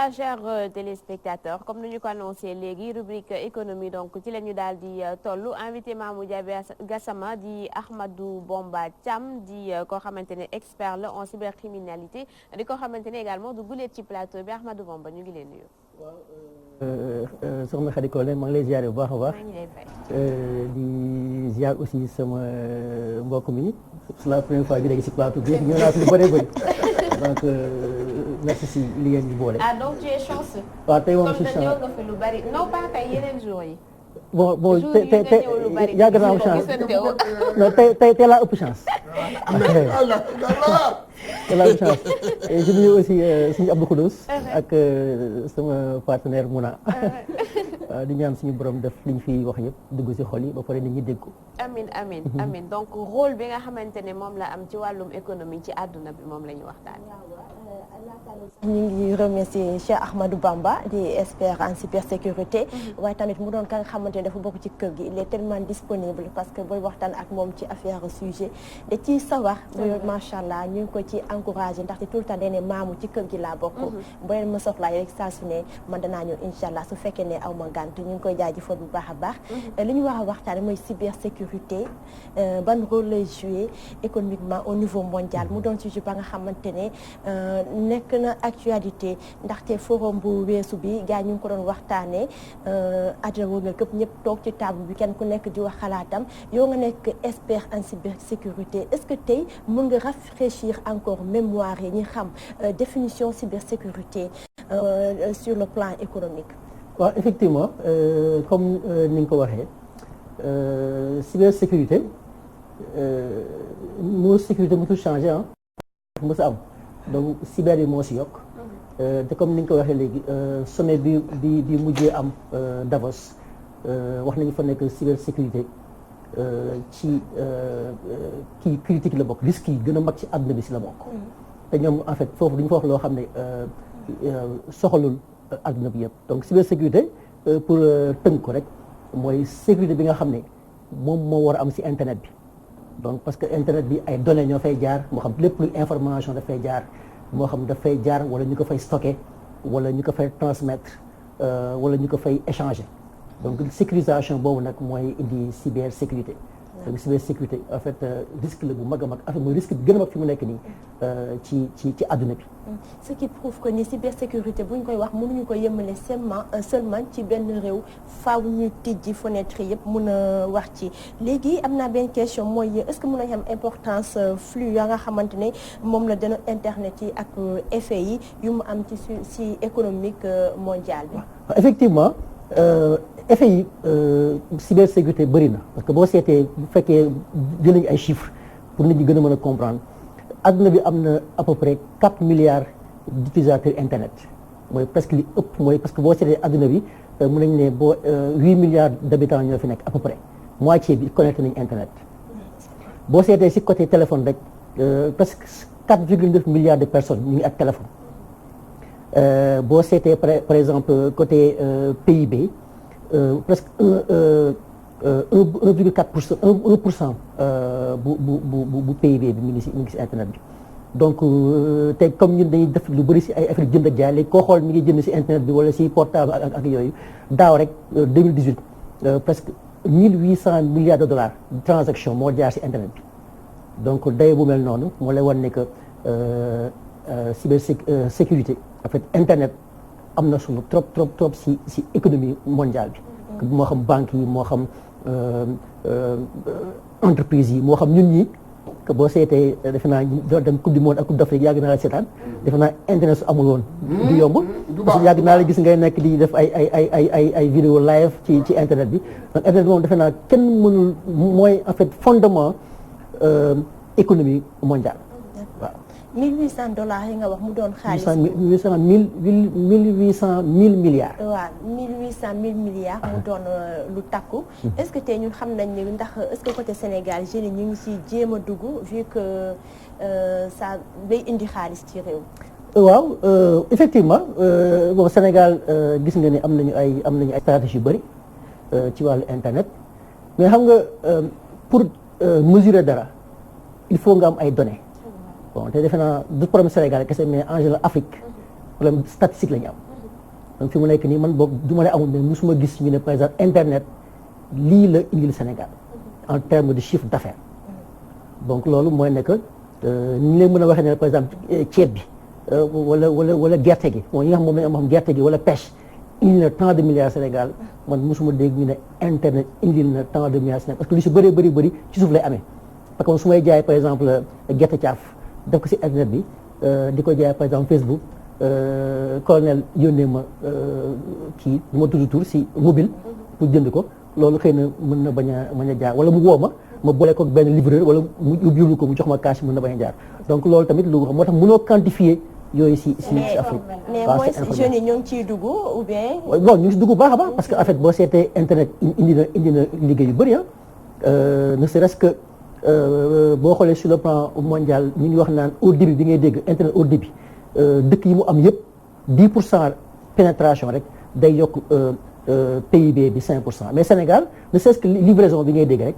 Voilà, chers téléspectateurs, comme nous ñu ko annoncé léegi rubrique économie donc ci la ñu daal di tollu invité Mamou Diaby Gassama di Ahmadou Bomba Thiam di koo xamante ne expert la en cybercriminalité di ko xamante ne également du guleet ci plateau bi Ahmadou Bomba ñu ngi leen nuyu. waaw soxna Khady Collé maa ngi lay ziare bu baax a baax. maa ngi lay fay. di ziar aussi sama mbokk mi c'est la première fois bi léegi si plateau bi ñëw naa fi lu bëree bëri donc merci si li ngeen di boole. ah donc tu es chanceux. waaw tey moom si comme ñëw nga fi lu bari non pas tey yeneen jours yi. bon tey yàgg naa am chance non tey laa ëpp chance. tey laa ëpp chance et je nuyu aussi suñu Abdou Khoudous ak sama partenaire Mouna. di ñaan suñu borom def liñ fi wax yëpp dugg ci xol yi ba pare nit ñi dégg ko. amiin donc rôle bi nga xamante ne moom la am ci wàllum économie ci àdduna bi moom la ñu waxtaan. ñu ngi remercier Cheikh Ahmadou Bamba di expert en cybersécurité. waaye tamit mu doon ka nga xamante ne dafa bokk ci kër gi il est tellement disponible parce que booy waxtaan ak moom ci affaire sujet da ciy sawar. macha allah ñu ngi ko ci encouragé ndaxte tout le temps day ne maamu ci kër gi laa bokk. boo leen ma soxlaa rek saa su ne man danaa ñëw incha allah su fekkee ne aw ma gànt ñu ngi koy jaajëfal bu baax a baax. li ñu war a waxtaanee mooy cybersécurité ban rôle lay jouer économiquement au niveau mondial mu doon sujet ba nga xamante ne nekk na actualité ndaxte forum bu weesu bi gars ñu ngi ko doon waxtaanee àddina wërngal këpp ñëpp toog ci table bi kenn ku nekk di wax xalaatam yow nga nekk expert en cybersécurité est-ce que tey mën nga rafraîchir encore mémoire yi ñi xam définition cybersécurité sur le plan économique. waaw effectivement comme ni nga ko waxee cybersécurité moo sécurité musul changé ah mos a am donc cyber yi moo si yokk te comme ni nga ko waxee léegi sommet bi mujjee am Davos wax nañu fa nekk cybersécurité ci kii critique la bokk risque yi gën a mag ci àdduna bi si la bokk te ñoom en fait foofu duñu fa wax loo xam ne soxalul àdduna bi yëpp donc cybersécurité pour tënk ko rek mooy sécurité bi nga xam ne moom moo war a am ci internet bi donc parce que internet bi ay données ñoo fay jaar moo xam lépp luy information dafay jaar moo xam dafay jaar wala ñu ko fay stocké wala ñu ko fay transmettre wala ñu ko fay échanger donc sécurisation boobu nag mooy indi cybersécurité donc cybersécurité en fait risque la bu mag a mag en fait mooy risque bi gën a mag fi mu nekk nii ci àdduna bi. ce qui prouve que ni cybersécurité bu ñu koy wax mënuñu ko yemale seulement ci benn réew faaw ñu tijji fenêtre yëpp mun a wax ci léegi am naa benn question mooy est-ce que mën nañu am importance flux ya nga xamante ne moom la dana internet yi ak effet yi yu mu am ci économique mondiale bi. effectivement. effet yi cybersécurité bëri na parce que boo seetee bu fekkee jëlañu ay chiffres pour nit ñi gën a mën a comprendre adduna bi am na à peu près 4 milliards d'utilisateurs internet mooy presque li ëpp mooy parce que boo seetee adduna bi mën nañu ne boo 8 milliards d'habitants ñoo fi nekk à peu près moitié bi connecté nañu internet boo seetee ci côté téléphone rek presque 4,9 milliards de personnes ñu ngi ak téléphone boo seetee par exemple côté PIB presque 1,4% bu PIB bi mi ngi ci internet bi donc te comme ñun dañuy def lu bëri ci ay affaire jënd ak jaay léegi koo xool mi ngi jënd ci internet bi wala ci portable ak yooyu daaw rek 2018 presque 1800 milliards de dollars de transaction moo jaar ci internet bi donc day bu mel noonu moo lay wan ne que cybersécurité en fait internet am na solo trop ci économie mondiale bi moo xam banques yi moo xam entreprise yi moo xam ñun ñi que boo seetee defe naa doo dem coupe du monde ak coupe d'Afrique yàgg naa la seetaan defe naa internet su amul woon du yomb parce que yàgg naa la gis ngay nekk di def ay vidéo live ci internet bi donc internet moom defe naa kenn mënul mooy en fait fondement économie mondiale waaw $1,800 yi nga wax mu doon xaalis. 1800 milliards. waaw 1800 milliards mu doon lu takku. est-ce que tey ñun xam nañ ne ndax est-ce que côté Sénégal jeunes yi ñu ngi ci jéem a dugg vu que ça day indi xaalis ci réew. waaw effectivement bon Sénégal gis nga ni am nañu ay stratégie yu bëri ci wàllu internet mais xam nga pour mesurer dara il faut nga am ay données. bon te defe naa du problème Sénégal kese mais en général Afrique problème statistique la ñu am donc fi mu nekk nii man boog du ma ne amul mais musuma gis ñu ne par exemple internet lii la indil Sénégal en termes de chiffre d'affaires donc loolu mooy ne que ni leen mën a waxee ne par exemple ceeb bi wala gerte gi moom yi nga xam moom la ñu am gerte gi wala pêche indil na tant de milliards Sénégal man mosuma dégg ñu ne internet indil na tant de milliards Sénégal parce que lu si bëri ci suuf lay amee parce que su may jaay par exemple gerte caaf def ko si internet bi di ko jaay par exemple Facebook colonel yónnee ma kii bu ma tudd tur si mobile pour jënd ko loolu xëy na mën na bañ a jaar wala mu woo ma boole ko benn livreur wala mu yóbbu ko mu jox ma cash mën na bañ a jaar donc loolu tamit lu moo tax mënoo quantifier yooyu si Afrique. mais mooy jeunes yi ñoo ngi ciy dugg ou bien. bon ñu ngi si dugg baax a baax parce que en fait boo seetee internet indi na liggéey yu bëri ne serait-ce que boo xoolee sur le plan mondial ñu ngi wax naan haut débit bi ngay dégg internet haut débit dëkk yi mu am yëpp 10% pénétration rek day yokk PIB bi 5% mais Sénégal ne serait-ce que livraison bi ngay dégg rek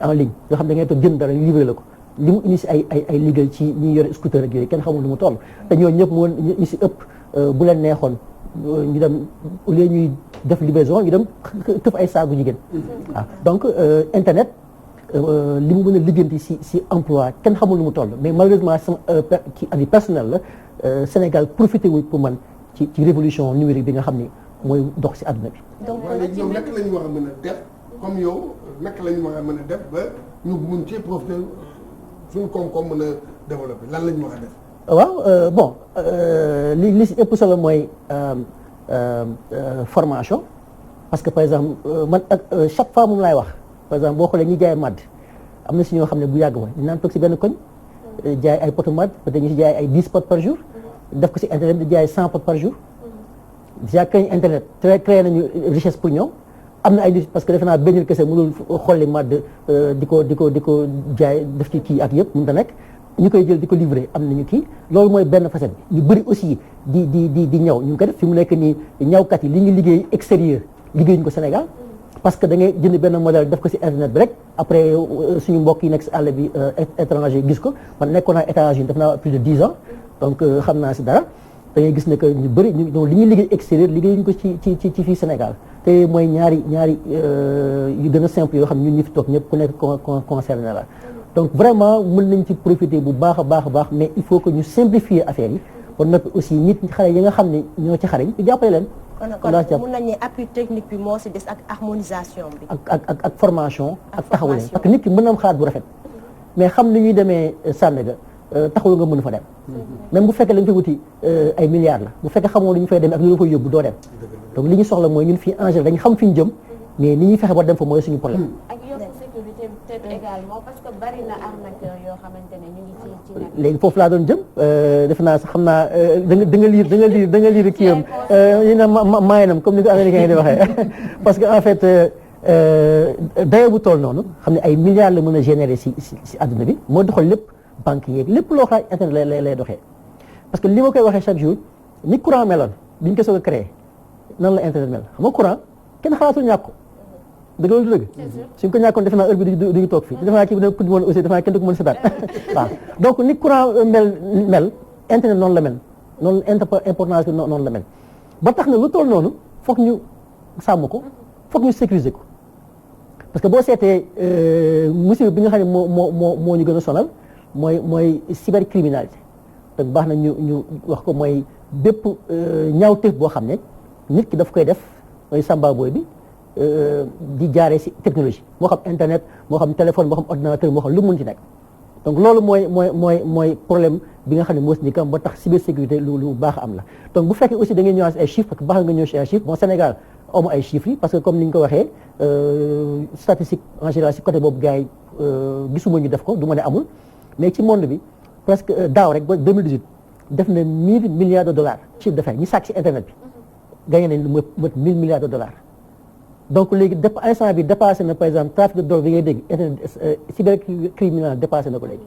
en ligne yoo xam da ngay toog jënd dara ñu livré la ko. li mu indi si ay liggéey ci ñi yore scooter ak yooyu kenn xamul lu mu toll te ñooñu ñëpp ñu si ëpp bu leen neexoon ñu dem au lieu ñuy def livraison ñu dem tëf ay saagu jigéen waaw donc internet li mu mën a liggéeyanti si emploi kenn xamul lu mu toll mais malheureusement sama ci avis personnel la Sénégal profité wul pour man ci révolution numérique bi nga xam ni mooy dox si àdduna bi. donc léegi ñoom naka la ñu war a mën a def comme yow naka la ñu war a mën a def ba ñu mun ci profité suñu koom-koom mën a développé lan la ñu war a def. waaw bon li si ëpp solo mooy formation parce que par exemple man chaque fois moom laay wax par exemple boo xoolee ñi jaay màdd am na si ñoo xam ne bu yàgg ma dinaan toog si benn koñ jaay ay potu màdd peut-être ñu si jaay ay 10 pots par jour def ko si internet di jaay 100 pots par jour déjà créé internet créé nañu richesse pour ñoom am na ay nit parce que defe naa benn kese mënul xolli màdd di ko jaay def ci kii ak yëpp mënut a nekk ñu koy jël di ko livrer am nañu kii loolu mooy benn facette bi ñu bëri aussi di ñaw ñu ngi ko def fi mu nekk nii ñawkat yi li ñu liggéey extérieur liggéeyuñu ko Sénégal parce que da ngay jënd benn modèle def ko si internet bi rek après suñu mbokk yi nekk si àll bi étranger gis ko man nekkoon naa États-Unis def naa plus de 10 ans donc xam naa si dara da ngay gis ne que ñu bëri li ñuy liggéey extérieur liggéeyuñu ko ci fii Sénégal te mooy ñaari yu gën a simple yoo xam ne ñun ñi fi toog ñëpp ku nekk concerné la donc vraiment mën nañ ci profiter bu baax a baax mais il faut que ñu simplifier affaire yi ba noppi aussi nit xale yi nga xam ne ñoo ci xarañ ñu jàppale leen. kon mën nañu ne appui technique bi moo si des ak harmonisation bi. ak formation. ak taxawu leen parce que nit ki mën na am xalaat bu rafet. mais xam ni ñuy demee Sandaga taxul nga mën fa dem. même bu fekkee lañ fay wuti ay milliards la bu fekkee xamoo lu ñu fay demee ak lu la fay yóbbu doo dem. donc li ñu soxla mooy ñun fii en général dañu xam fi ñu jëm mais ni ñuy fexe ba dem fa mooy suñu problème. ak yokk sécurité peut-être également parce que bari na arnaqueur yoo xamante ne ñu ngi ci nag. léegi foofu laa doon jëm defe naa sax xam naa da nga liir kii am ñu ne maayinam comme ni ko américains yi di waxee parce que en fait dayoo bu toll noonu xam ne ay milliards la mën a générer si àdduna bi moo doxal lépp banque yeeg lépp loo xam internet lay doxee parce que li ma koy waxee chaque jour ni courant meloon bi ñu ko soog a créé nan la internet mel xam nga courant kenn xalaatul ñàkk ko dëgg loolu dëgg suñ ko ñàkkoon defe naa heure bi duñu toog fii defe naa kii bi ku woon aussi defe naa kenn du ko mën a seetaan waaw donc ni courant mel internet noonu la mel noonu importance bi noonu la mel ba tax na lu toll noonu foog ñu sàmm ko foog ñu sécuriser ko parce que boo seetee musiba bi nga xam ne moo ñu gën a sonal mooy cybercriminalité donc baax na ñu wax ko mooy bépp ñaawteef boo xam ne nit ki daf koy def mooy samba boy bi di jaaree ci technologie moo xam internet moo xam téléphone moo xam ordinateur moo xam lu mu mën ci nekk donc loolu mooy problème bi nga xam ne moo si njëkk am ba tax cybersécurité lu baax am la donc bu fekkee aussi da ngeen ñëwaat ay chiffres parce que baax nga ñëw ci ay chiffres bon Sénégal amu ay chiffres yi parce que comme ni ñu ko waxee statistique en général ci côté boobu gars yi gisuma ñu def ko du ma ne amul mais ci monde bi presque daaw rek ba 2018 def na 1000 milliards de dollars chiffre d'affaires ñi sàcc ci internet bi gagné nañ lu mot 1000 milliards de dollars donc léegi instant bi dépassé na par exemple trafic de drogue bi ngay dégg internet cybercriminel dépassé na ko léegi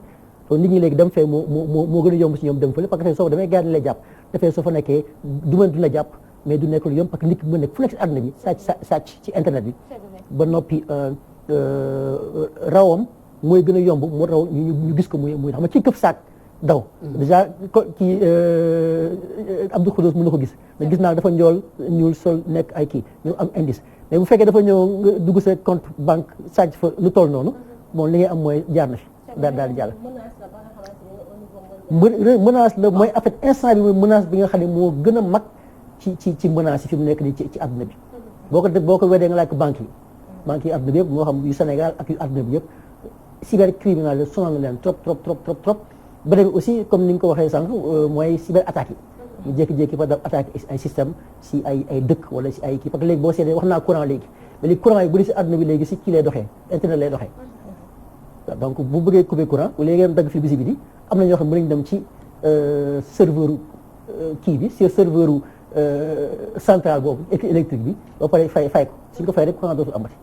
donc nit ñi léegi dem fee moo gën a yomb si ñoom dem fële parce que soo demee gars yi lay jàpp dafay soo fa nekkee du la jàpp mais du nekk lu yomb parce que nit ki mën nekk fu nekk si àdduna bi sàcc ci internet bi ba noppi rawam mooy gën a yomb mu raw ñu gis ko muy xam nga ci këf saak daw. déjà kii Abdou Khoudous mën na ko gis mais gis naa dafa njool ñuul sol nekk ay kii ñu am indice mais bu fekkee dafa ñëw nga dugg sa compte banque sàcc fa lu toll noonu bon li ngay am mooy jaar na fi daal di jàll. menace la mooy en fait instant bi mooy menace bi nga xam ne moo gën a mag ci menace yi fi mu nekk nii ci àdduna bi. boo ko weddee nga laaj ko banques yi àdduna bi yëpp moo xam yu Sénégal ak yu àdduna bi yëpp cybercriminalité sonal na leen trop. beneen bi aussi comme ni nga ko waxee sànq mooy cyber attaques yi. ñu jékki-jékki fa def attaque ay système si ay dëkk wala si ay kii parce que léegi boo seetee wax naa courant léegi mais léegi courant yi bu di si àdduna bi léegi si kii lay doxee internet lay doxee. donc bu bëggee couper courant bu léegi dagg fi bisi bi di am na ñoo xam ne mën nañu dem ci serveur kii bi sur serveur central boobu électrique bi ba pare fay ko suñ ko fay rek courant dootul amati.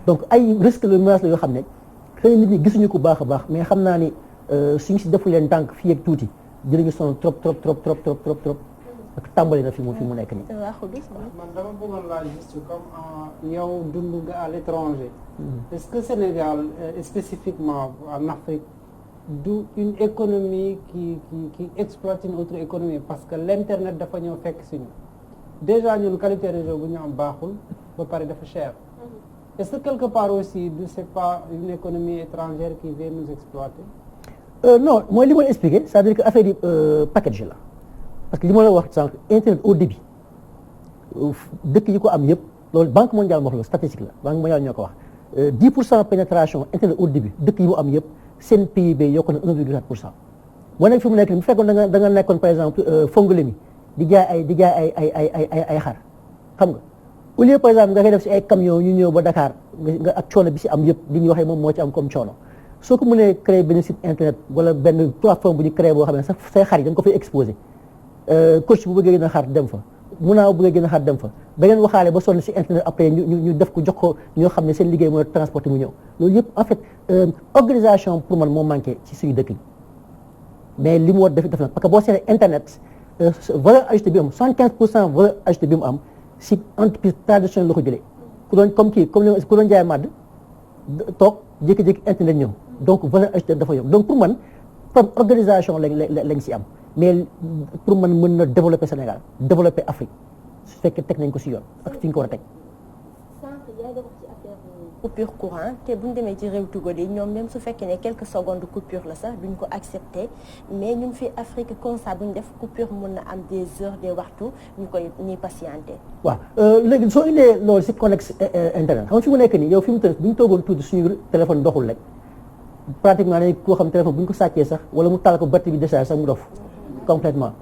donc ay risque la menace la yoo xam ne xëy na nit ñi gisuñu ko baax a baax mais xam naa ni suñ si defu leen tànk fii ak tuuti dinañu sonn trop ak tàmbali na fi mu nekk nii. man dama bëggoon laa juste comme yow dund nga à l'étranger. Est-ce que Sénégal spécifiquement en Afrique du une économie qui exploite une autre économie parce que l'internet dafa ñëw fekk si ñu déjà ñun qualité réseau bu ñu am baaxul ba pare dafa cher. Est-ce que quelque part aussi c'est pas une économie étrangère qui vient nous exploiter? Non mooy li ma la expliqué c'est-à-dire que affaire yi package la parce que li ma la wax sànq internet au débit dëkk yi ko am yëpp loolu banque mondiale moo wax la statistique la banque mondiale ñoo ko wax 10% pénétration internet au débit dëkk yi mu am yëpp seen PIB yokku na 1,4%. moo nekk fi mu nekk nii bu fekkoon da nga nekkoon par exemple Fongolemi di jaay ay xar xam nga au lieu par exemple nga koy def si ay camions ñu ñëw ba Dakar nga ak coono bi si am yëpp li ñuy waxee moom moo ci am comme coono. soo ko mënee créer benn site internet wala benn plateforme bu ñu créé boo xam ne sax say xar yi da nga ko fay exposé coach bu bëggee gën a xar dem fa munaaw bu bëggee gën a xar dem fa da ngeen waxaale ba sonn si internet après ñu def ko jox ko ñoo xam ne seen liggéey mooy transporter mu ñëw loolu yëpp en fait organisation pour man moo manqué ci suñu dëkk yi mais li mu war def na parce que boo seetee internet valeur ajoutée bi am 75% valeur ajoutée bi mu am si entreprise traditionnelle la ko jëlee ku doon comme kii comme ku doon jaay màdd toog jékki-jékki internet ñëw donc valeur ajoutée dafa yomb donc pour man comme organisation lañ si am mais pour man mën na développer Sénégal développer Afrique su fekkee teg nañ ko si yoon ak fi ñu ko war a teg. sànq yaa ngi wax ci affaire coupure courant te bu ñu demee ci réew Togo yi ñoom même su fekkee ne quelques secondes coupure la sax duñ ko accepter mais ñun fi Afrique constat bu ñu def coupure mën na am des heures des waxtu ñuy patienter. waaw léegi soo indee loolu si connexe internet xam nga fi mu nekk nii yow fi mu tënk bu ñu toogoon tuuti suñu téléphone doxul rek pratiquement dañuy koo xam téléphone bu ñu ko sàccee sax wala mu taal ko batterie bi décharge sax mu dof complètement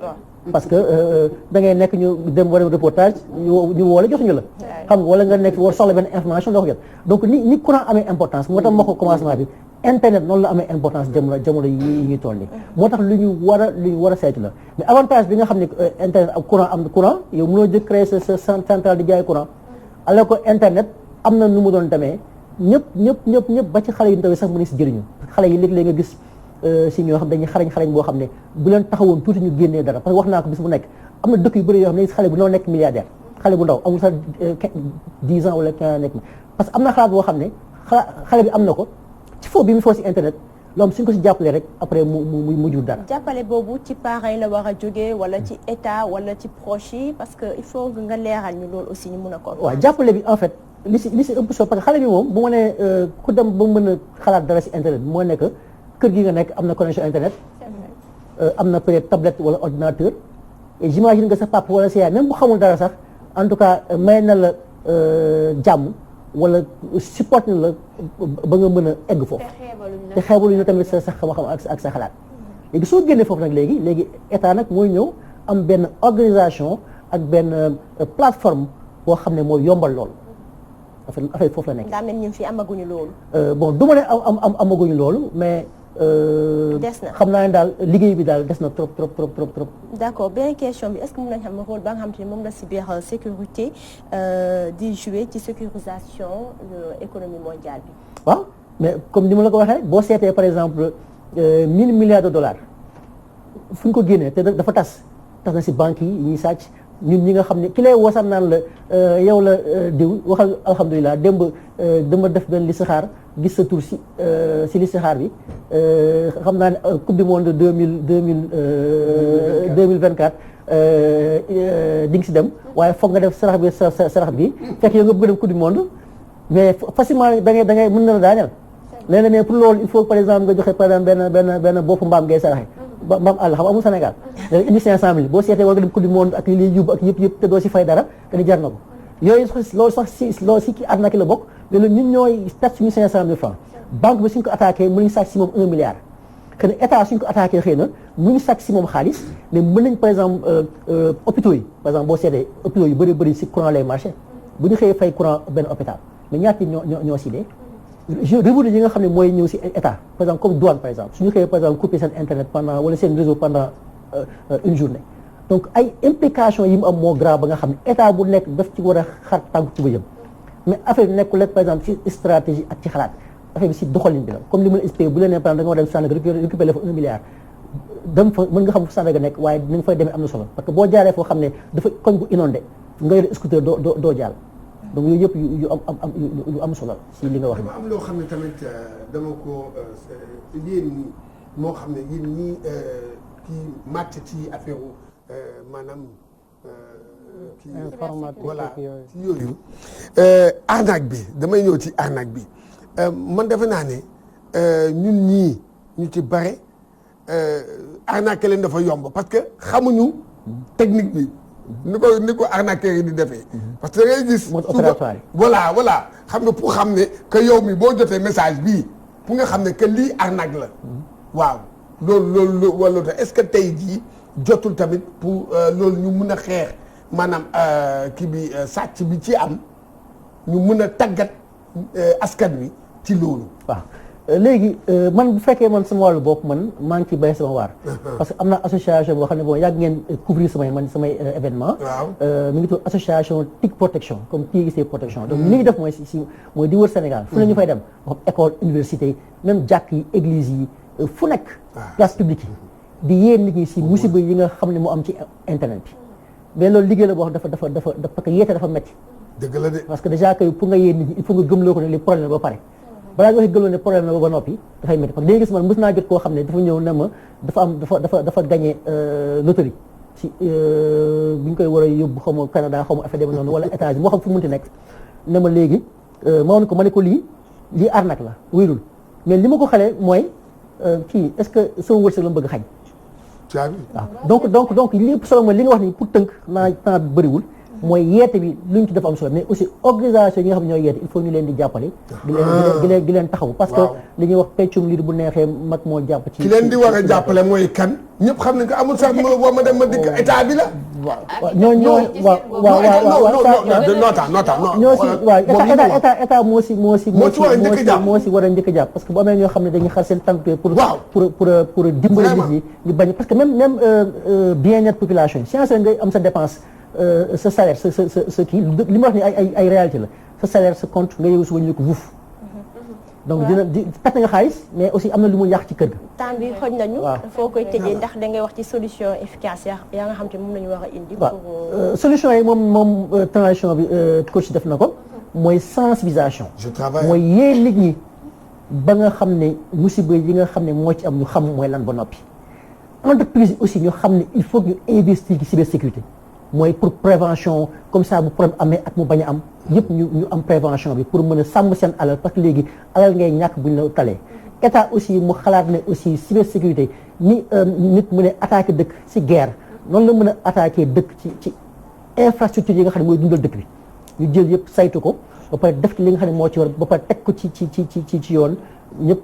parce que da ngay nekk ñu dem war a reportage ñu woo la jotuñu la xam nga wala nga nekk war soxla benn information doo ko jot donc ni courant amee importance moo tax ma ko commencement bi internet noonu la amee importance jamono yi ñuy toll nii moo tax lu ñu war a saytu la mais avantage bi nga xam ne internet ak courant am courant yow mënoo jëkk créer sa centrale di jaay courant alors que internet am na nu mu doon demee ñëpp ba ci xale yu ndaw yi sax mën si jëriñu xale yi léeg-léeg nga gis si ñoo xam dañuy xarañ boo xam ne bu leen taxawoon tuuti ñu génnee dara parce que wax naa ko bis bu nekk am na dëkk yu bëri yoo xam ne xale bu ndaw nekk milliardaire xale bu ndaw amul sax 10 ans wala 15 ans nekk parce que am na xalaat boo xam ne xale bi am na ko ci foofu bi mu foo si internet loolu suñ ko si jàppalee rek après mu jur dara. jàppale boobu ci parents yi la war a jógee wala ci état wala ci proche yi parce que il faut nga leeral ñu loolu aussi ñu mun a ko. waaw jàppale bi en fait li si ëpp solo parce que xale bi moom bu ma nee ku dem ba mën a xalaat dara si internet bi moo nekk kër gi nga nekk am na connexion internet am na peut-être tablette wala ordinateur et j'imagine nga sa papa wala sa yaay même bu xamul dara sax en tout cas may na la jàmm wala support na la ba nga mën a egg foofu te xeebaluñu na tamit sa xam-xam ak sa xalaat léegi soo génnee foofu nag léegi état nag mooy ñëw am benn organisation ak benn plateforme boo xam ne mooy yombal loolu affaire foofu la nekk. daa mel ni fi amaguñu loolu. bon du ma ne amaguñu loolu mais. des na xam naa ne daal liggéey bi daal des na trop. d'accord beneen question bi est-ce que mën nañu xam rôle ba nga xam te ne moom la cybersécurité di jouer ci sécurisation économie mondiale bi. waaw mais comme ni ma la ko waxee boo seetee par exemple 1000 milliards de dollars fu ñu ko génnee te dafa tas na si banques yi ñuy sàcc ñun ñi nga xam ne ki lay woosam naan la yow la diw waxal alhamdulilah démb dama def benn listixaar gis sa tur si listixaar bi xam naa ne coupe du monde 2024 di nga si dem waaye foog nga def sarax bi sarax bi fekk yow nga bëgg dem coupe du monde mais facilement da ngay mën na la daaneel léeg-léeg mais pour loolu il faut par exemple nga joxe par exemple benn boppu mbaam ngay saraxe mbaam àll xam amul Sénégal léegi indi 500000 boo seetee war nga dem coupe du monde ak li liy yóbbu ak yëpp te doo si fay dara te ni jar na ko yooyu loolu sax si kii arnaque la bokk mais loolu ñun ñooy perte suñu 500000 francs banque bi suñ ko attaqué mënuñu sàcc si moom 1 milliard que ne état suñ ko attaqué xëy na mënuñu sàcc si moom xaalis mais mën nañ par exemple hôpitaux yi par exemple boo seetee hôpitaux yu bëri si courant lay marché bu ñu xëyee fay courant benn hôpital mais ñaata ñoo si dee revenu yi nga xam ne mooy ñëw si état par exemple comme douane par exemple suñu xëyee par exemple couper seen internet pendant wala seen réseau pendant une journée donc ay implications yi mu am moo grave ba nga xam ne état bu nekk daf ci war a xar tànk tuba yëm mais affaire bi nekkul rek par exemple ci stratégie ak ci xalaat affaire bi si doxalin bi la comme li ma la expliqué bu leen nee par exemple da nga war a dem Sandaga récupérer fa 1 milliard dem fa mën nga xam fu Sandaga nekk waaye ni nga fay demee am na solo parce que boo jaaree foo xam ne dafa koñ bu inondé nga yore scooter doo jàll donc yooyu yëpp yu am solo si li nga wax. dafa am loo xam ne tamit dama ko yéen moo xam ne yéen ñii kii màcc ci affaire maanaam. informatique voilà yooyu. ci yooyu. arnaque bi damay ñëw ci arnaque bi man defe naa ne ñun ñii ñu ci bare arnaque leen dafa yomb parce que xamuñu technique bi. ni ko arnaqueur yi di defee. parce que da ngay gis. mode opératoire voilà xam nga pour xam ne que yow mi boo jotee message bii pour nga xam ne que lii arnaque la. waaw loolu wala est-ce que tey jii jotul tamit pour loolu ñu mun a xeex maanaam kii bi sàcc bi ci am ñu mun a tàggat askan wi ci loolu. waaw léegi man bu fekkee man sama wàllu bopp man maa ngi ciy bay sama waar. parce que am na association boo xam ne bon yàgg ngeen couvrir samay événement. waaw mi ngi tudd association TIC protection comme TIC protection. donc li ñu def mooy di wër Sénégal. fu ne ñu fay dem wax école université même jàkk yi église yi fu nekk. place publique yi di yee nit ñi si musiba yi nga xam ne moo am ci internet bi. mais loolu liggéey la boo xam dafa parce que yeete dafa métti. dëgg la de. parce que déjà que pour nga yee nit ñi il faut nga gëmloo ko ne li problème ba pare. balaa nga waxee gëmloo ne problème la ba noppi dafay métti parce que léegi gis man mës naa jot koo xam ne dafa ñëw ne ma dafa gagné loterie ci bu ñu koy war a yóbbu xaw ma Canada xaw ma affaire demee noonu wala États-Unis moo xam fu mu munti nekk ne ma léegi ma ne ko lii arnaque la wéyrul mais li ma ko xalee mooy kii est-ce que sama wërsëg la mu bëgg xañ waaw donc li ëpp solo mooy li nga wax ni pour tënk naa temps bi bëriwul mooy yeete bi lu ñu ci def am solo mais aussi organisation yi nga xam ne ñooy yeete il faut ñu leen di jàppale di leen taxaw parce que li ñuy wax peccum liir bu neexee mag moo jàpp ci ki leen di war a jàppale mooy kan ñëpp xam ne que amul sax ma dem ma dikk état bi la waaw ñoo état moo si war a njëkk a jàpp parce que bu amee ñoo xam ne dañuy xar seen tànk pour dimbali nit ñi ñu bañ parce que même bien-être population yi science ngay am sa dépense sa salaire sa kii li ma wax ni ay réalité la sa salaire sa compte nga yëngu suba ñu ko wuuf donc di perte nga xaalis mais aussi am na lu mu yàq ci kër ga. temps bi xoj nañu. foo koy tëjee ndax da ngay wax ci solution efficace yaa nga xam te moom la ñu war a indi. waaw solution yi moom transition bi coach def na ko. mooy sensibilisation. je travaille mooy yee nit ñi ba nga xam ne musiba yi nga xam ne moo ci am ñu xam mooy lan ba noppi. entreprise aussi ñu xam ne il faut que ñu investir ci cybersécurité. mooy pour prévention comme ça bu problème amee ak mu bañ a am yëpp ñu am prévention bi pour mën a sàmm seen alal parce que léegi alal ngay ñàkk buñ la talee état aussi mu xalaat ne aussi cybersécurité ni nit mën a attaqué dëkk ci guerre noonu la mën a attaqué dëkk ci infrastructure yi nga xam ne mooy dundal dëkk bi ñu jël yëpp saytu ko ba pare def ci li nga xam ne moo ci war ba pare teg ko ci yoon ñëpp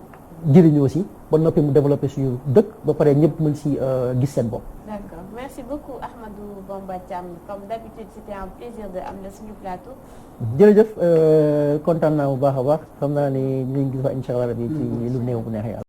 jëriñoo si ba noppi mu développé suñu dëkk ba pare ñëpp mën si gis seen bopp. D'accord, merci beaucoup Ahmadou Bamba Thiam comme d'habitude c'était un plaisir de am la suñu plateau. jërëjëf kontaan naa bu baax a baax xam naa ne ñu ngi gis fa incha allah rabi ci lu néew bu neexee yàlla.